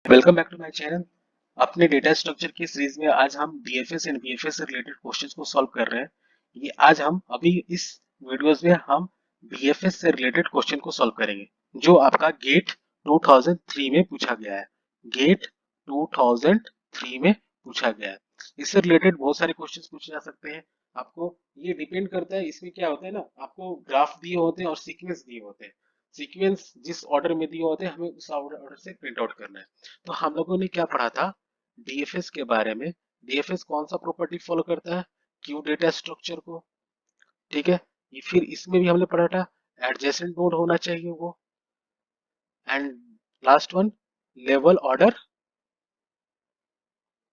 Welcome back to my channel. अपने data structure की series में आज हम डीएफएस एंड बीएफएस से रिलेटेड क्वेश्चंस को सॉल्व कर रहे हैं। ये आज हम अभी इस वीडियोस में हम बीएफएस से रिलेटेड क्वेश्चन को सॉल्व करेंगे जो आपका गेट 2003 में पूछा गया है। गेट 2003 में पूछा गया है। इससे रिलेटेड बहुत सारे क्वेश्चंस पूछे जा सकते हैं। आपको ये डिपेंड करता है, इसमें क्या होता है ना, आपको ग्राफ दिए होते हैं और सीक्वेंस दिए होते हैं। सीक्वेंस जिस ऑर्डर में दिए होते हैं हमें उस ऑर्डर से प्रिंट आउट करना है। तो हम लोगों ने क्या पढ़ा था डीएफएस के बारे में। डीएफएस कौन सा प्रॉपर्टी फॉलो करता है? क्यू डेटा स्ट्रक्चर को। ठीक है। ये फिर इसमें भी हमने पढ़ा था एडजेसेंट नोड होना चाहिए वो। And last one, level order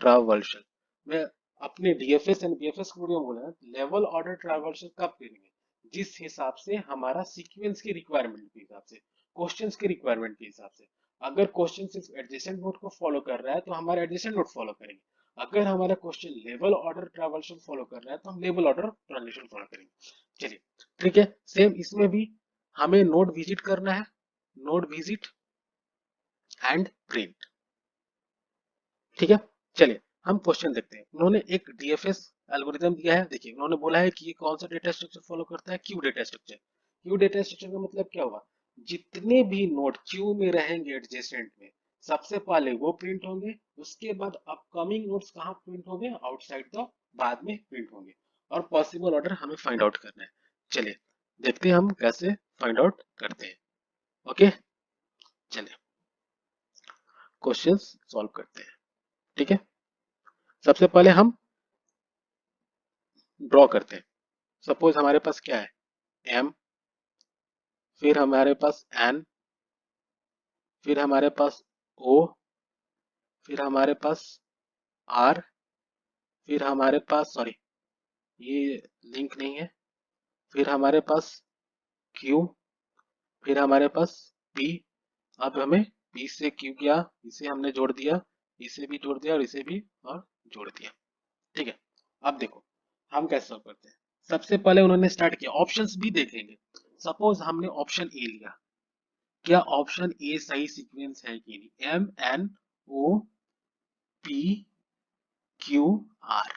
traversal. मैं अपने डीएफएस एंड बीएफएस वीडियो में बोला लेवल ऑर्डर ट्रावर्सल कब करेंगे? जिस हिसाब से हमारा सीक्वेंस की रिक्वायरमेंट के हिसाब से, क्वेश्चंस की रिक्वायरमेंट के हिसाब से। अगर क्वेश्चन सिर्फ एडजेसेंट नोड को फॉलो कर रहा है तो हमारा एडजेसेंट नोड फॉलो करेंगे। अगर हमारा question level order traversal follow कर रहा है तो हम लेवल ऑर्डर ट्रांजिशन फॉलो करेंगे। चलिए, ठीक है। सेम इसमें भी हमें नोड विजिट करना है। Node visit and print. ठीक है। चलिए, हम क्वेश्चन देखते हैं। उन्होंने एक डीएफएस एल्गोरिथम दिया है। देखिए, उन्होंने बोला है कि ये कौन सा डेटा स्ट्रक्चर फॉलो करता है? Q data structure. Q data structure का मतलब क्या हुआ? जितने भी नोड क्यू में रहेंगे एडजेसेंट में, सबसे पहले वो प्रिंट होंगे। उसके बाद अपकमिंग नोड्स कहाँ प्रिंट होंगे? आउटसाइड द, बाद में प्रिंट होंगे। और पॉसिबल ऑर्डर हमें फाइंड आउट करना है। चलिए, देखते हैं हम कैसे फाइंड आउट करते हैं। ओके, चलिए क्वेश्चंस सॉल्व करते हैं। ठीक है। सबसे पहले हम ड्रॉ करते हैं। सपोज हमारे पास क्या है? एम, फिर हमारे पास एन, फिर हमारे पास ओ, फिर हमारे पास आर, फिर हमारे पास, सॉरी ये लिंक नहीं है, फिर हमारे पास क्यू, फिर हमारे पास पी। अब हमें पी से क्यू किया, इसे हमने जोड़ दिया, इसे भी जोड़ दिया और इसे भी और जोड़ दिया। ठीक है। अब देखो हम कैसे सॉल्व करते हैं। सबसे पहले उन्होंने स्टार्ट किया, ऑप्शंस भी देखेंगे। सपोज हमने ऑप्शन ए लिया, क्या ऑप्शन ए सही सीक्वेंस है कि नहीं? M N O P Q R.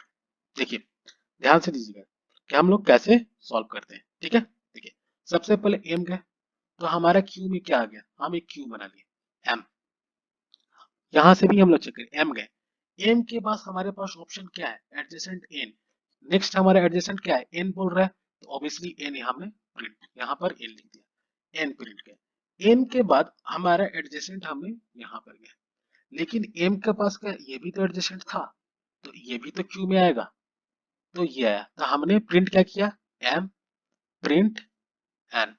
देखिए, ध्यान से दीजिएगा कि हम लोग कैसे सॉल्व करते हैं। ठीक है। देखिए, सबसे पहले एम गए तो हमारा क्यू में क्या आ गया? हम एक क्यू बना लिए एम। यहां से भी हम लोग चेक करें, एम गए। एम के पास हमारे पास ऑप्शन क्या है? Adjacent N. नेक्स्ट हमारा एडजेसेंट क्या है? एन बोल रहा है, तो ऑब्वियसली एन यहाँ में प्रिंट, यहाँ पर एन लिख दिया, एन प्रिंट किया। एन के बाद हमारा एडजेसेंट हमें यहाँ पर गया, लेकिन एम के पास का ये भी तो एडजेसेंट था, तो ये भी तो क्यू में आएगा। तो ये आया, तो हमने प्रिंट क्या किया? M print N.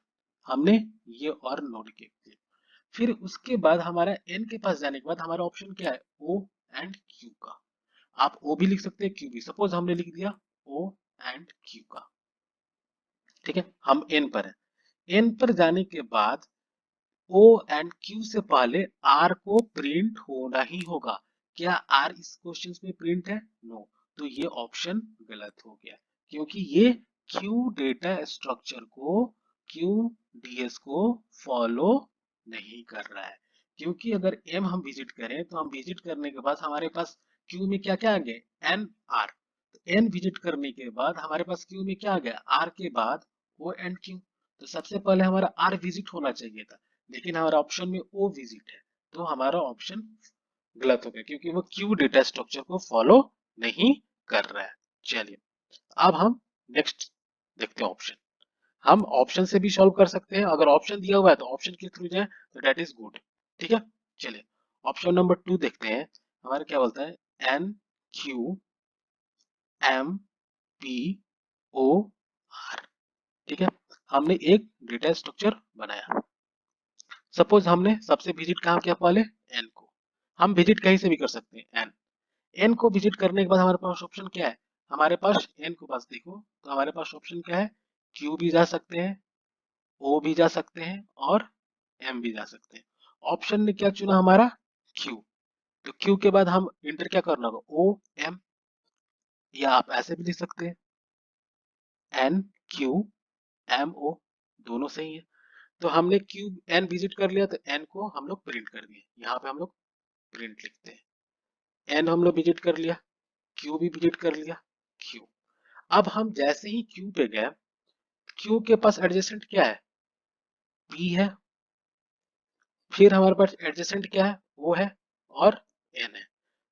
हमने ये और नोट किया। फिर उसके बाद हमारा एन के पास जाने के बाद हमारा ऑप्शन क्या है? ओ एंड क्यू का। आप ओ भी लिख सकते हैं, क्यू भी। सपोज हमने लिख दिया ओ एंड क्यू का। ठीक है। हम एन पर है। एन पर जाने के बाद ओ एंड क्यू से पहले आर को प्रिंट होना ही होगा। क्या आर इस क्वेश्चन में प्रिंट है? नो। तो ये ऑप्शन गलत हो गया, क्योंकि ये क्यू डेटा स्ट्रक्चर को, क्यू डीएस को फॉलो नहीं कर रहा है। क्योंकि अगर एम हम विजिट करें तो हम विजिट करने के बाद हमारे पास क्यू में क्या क्या आ गया? N R. एन विजिट करने के बाद हमारे पास क्यू में क्या आ गया? आर के बाद ओ एंड क्यू। तो सबसे पहले हमारा आर विजिट होना चाहिए था, लेकिन हमारा ऑप्शन में ओ विजिट है, तो हमारा ऑप्शन गलत हो गया, क्योंकि वो क्यू डेटा स्ट्रक्चर को फॉलो नहीं कर रहा है। चलिए, अब हम नेक्स्ट देखते हैं ऑप्शन। हम ऑप्शन से भी सॉल्व कर सकते हैं। अगर ऑप्शन दिया हुआ है तो ऑप्शन के थ्रू जाए तो दैट इज गुड। ठीक है। चलिए, ऑप्शन नंबर 2 देखते हैं। हमारा क्या बोलता है? N Q M P O R. ठीक है। हमने एक डेटा स्ट्रक्चर बनाया। सपोज हमने सबसे विजिट कहाँ किया? पहले एन को। हम विजिट कहीं से भी कर सकते हैं एन। एन को विजिट करने के बाद हमारे पास ऑप्शन क्या है? हमारे पास एन के पास देखो तो हमारे पास ऑप्शन क्या है? क्यू भी जा सकते हैं, ओ भी जा सकते हैं और एम भी जा सकते हैं। ऑप्शन ने क्या चुना? हमारा क्यू। तो क्यू के बाद हम इंटर क्या करना होगा? ओ एम, या आप ऐसे भी लिख सकते हैं एन क्यू एम ओ, दोनों सही है। तो हमने क्यू एन विजिट कर लिया, तो एन को हम लोग प्रिंट कर दिए, यहाँ पे हम लोग प्रिंट लिखते हैं। एन हम लोग विजिट कर लिया, क्यू भी विजिट कर लिया, क्यू। अब हम जैसे ही क्यू पे गए, क्यू के पास एडजेसेंट क्या है, पी है। फिर हमारे पास एडजेसेंट क्या है, ओ है और एन है।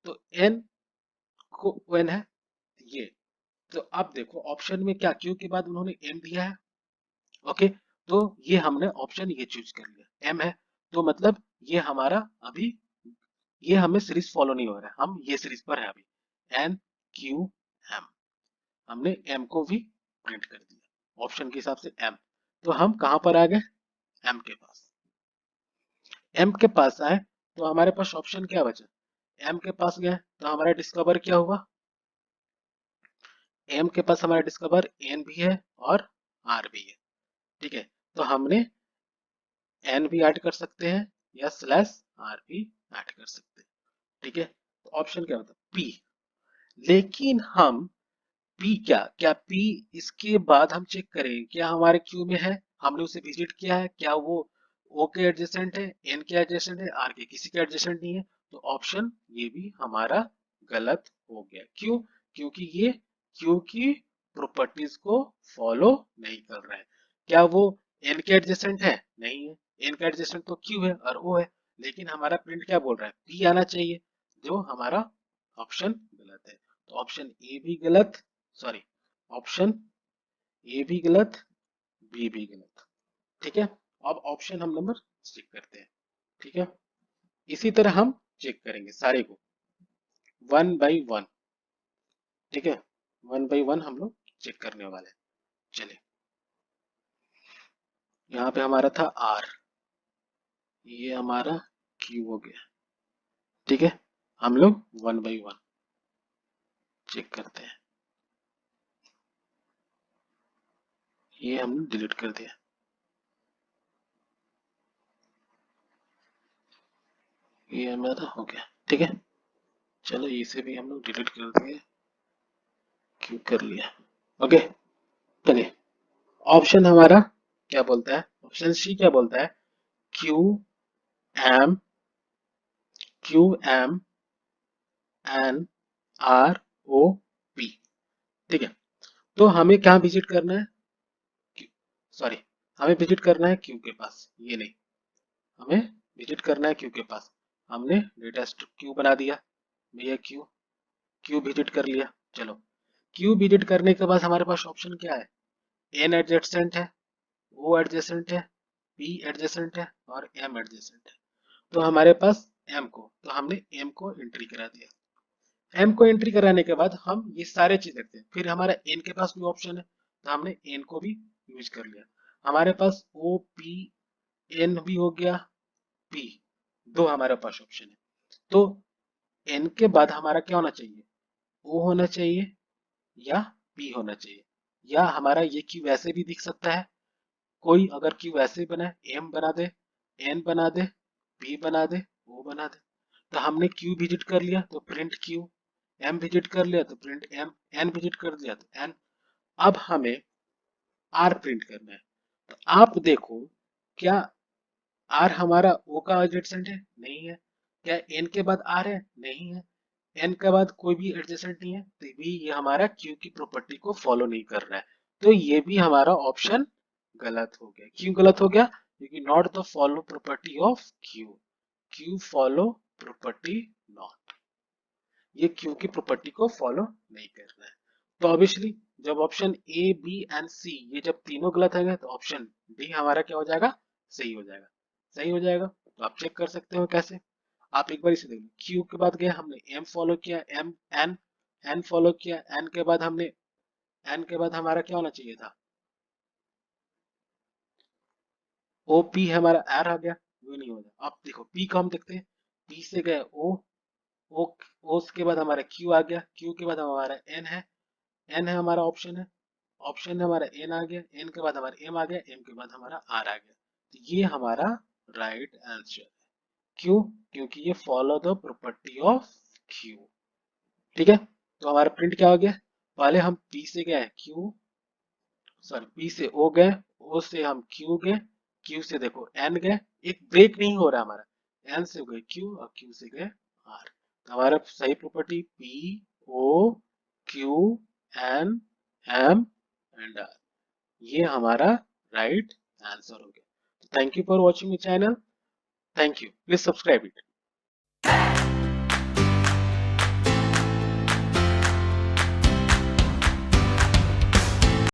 तो एन को एन है ये। तो अब देखो ऑप्शन में क्या, क्यू के बाद उन्होंने एम दिया है। ओके, तो ये हमने ऑप्शन ये चूज कर लिया, एम है। तो मतलब ये हमारा अभी ये हमें सीरीज फॉलो नहीं हो रहा है, हम ये सीरीज पर है अभी, एन क्यू एम। हमने एम को भी प्रिंट कर दिया ऑप्शन के हिसाब से एम। तो हम कहां पर आ गए, एम के पास। एम के पास आए तो हमारे पास ऑप्शन क्या बचा, एम के पास गए तो हमारा डिस्कवर क्या हुआ, एम के पास हमारा डिस्कवर एन भी है और आर भी है। ठीक है, तो हमने एन भी ऐड कर सकते हैं या स्लैश आर भी ऐड कर सकते हैं। ठीक है, तो ऑप्शन क्या होता है, पी। लेकिन हम पी क्या क्या पी इसके बाद हम चेक करें क्या हमारे क्यू में है, हमने उसे विजिट किया है, क्या वो ओ के एडजेसेंट है, एन के एडजेसेंट है, आर के किसी के एडजेसेंट नहीं है। तो ऑप्शन ये भी हमारा गलत हो गया। क्यों, क्योंकि ये क्यू की प्रॉपर्टीज को फॉलो नहीं कर रहा है। क्या वो एन के एडजेसेंट है, नहीं है। एन का एडजेसेंट तो क्यू है और ओ है, लेकिन हमारा प्रिंट क्या बोल रहा है, पी आना चाहिए, जो हमारा ऑप्शन गलत है। तो ऑप्शन ए भी गलत, सॉरी, ऑप्शन ए भी गलत, बी भी गलत। ठीक है, अब ऑप्शन हम नंबर चेक करते हैं। ठीक है, इसी तरह हम चेक करेंगे सारे को वन बाई वन। ठीक है, वन बाई वन हम लोग चेक करने वाले हैं। चलिए, यहाँ पे हमारा था आर, ये हमारा क्यू हो गया। ठीक है, हम लोग वन बाई वन चेक करते हैं। ये हमने डिलीट कर दिया, ये हमारा हो गया। ठीक है, चलो इसे भी हम लोग डिलीट कर दिए, क्यू कर लिया। ओके, चलिए, ऑप्शन हमारा क्या बोलता है, ऑप्शन सी क्या बोलता है, Q M, Q M N R O P. ठीक है, तो हमें क्या विजिट करना है, क्यू, सॉरी, हमें विजिट करना है क्यू के पास, ये नहीं, हमें विजिट करना है क्यू के पास। हमने डेटा क्यू बना दिया भैया, क्यू, क्यू विजिट कर लिया। चलो, क्यू विजिट करने के बाद हमारे पास ऑप्शन क्या है, एन एडजेसेंट है, ओ एडजेसेंट है, पी एडजेसेंट है और एम एडजेसेंट है। तो हमारे पास एम को, तो हमने एम को एंट्री करा दिया। एम को एंट्री कराने के बाद हम ये सारे चीज देखते हैं। फिर हमारा एन के पास भी ऑप्शन है, तो हमने एन को भी यूज कर लिया। हमारे पास ओ पी एन भी हो गया, पी, दो हमारे पास ऑप्शन है। तो एन के बाद हमारा क्या होना चाहिए, ओ होना चाहिए या पी होना चाहिए। या हमारा ये क्यू वैसे भी दिख सकता है, कोई अगर क्यू वैसे बना, एम बना दे, एन बना दे, पी बना दे, ओ बना दे। तो हमने क्यू विजिट कर लिया तो प्रिंट क्यू, एम विजिट कर लिया तो प्रिंट एम, एन विजिट कर लिया तो एन। अब हमें आर प्रिंट करना है। तो आप देखो, क्या आर हमारा ओ का एडजेसेंट है, नहीं है। क्या एन के बाद आर है, नहीं है। एन के बाद कोई भी एडजेसेंट नहीं है, तो भी ये हमारा क्यू की प्रॉपर्टी को फॉलो नहीं कर रहा है। तो ये भी हमारा ऑप्शन गलत हो गया। क्यों गलत हो गया, क्योंकि not the follow property of Q, Q follow property not, ये क्यू की प्रॉपर्टी को फॉलो नहीं कर रहा है। तो ऑब्वियसली जब ऑप्शन ए बी एंड सी ये जब तीनों गलत होंगे तो ऑप्शन डी हमारा क्या हो जाएगा, सही हो जाएगा। सही हो जाएगा, तो आप चेक कर सकते हो कैसे, आप एक बार इसे देख लो। क्यू के बाद गए हमने एम फॉलो किया, एम एन, एन फॉलो किया, एन के बाद हमने, एन के बाद हमारा क्या होना चाहिए था, ओ पी हमारा आर आ गया, वो नहीं हो गया। अब देखो पी को हम देखते हैं, पी से गए ओ, ओ, ओ के बाद हमारा क्यू आ गया, क्यू के बाद हमारा एन है, एन है हमारा ऑप्शन है, ऑप्शन है हमारा एन आ गया, एन के बाद हमारा एम आ गया, एम के बाद हमारा आर आ गया। तो ये हमारा राइट आंसर है। क्यों, क्योंकि ये follow the property of Q. ठीक है, तो हमारा प्रिंट क्या हो गया, पहले हम पी से गए क्यू, सॉरी पी से ओ गए, ओ से हम क्यू गए, क्यू से देखो एन गए, एक ब्रेक नहीं हो रहा हमारा, एन से गए क्यू और क्यू से गए आर। तो हमारा सही property P O Q N M and R, ये हमारा राइट आंसर हो गया। Thank you for watching the channel. Thank you, please subscribe it.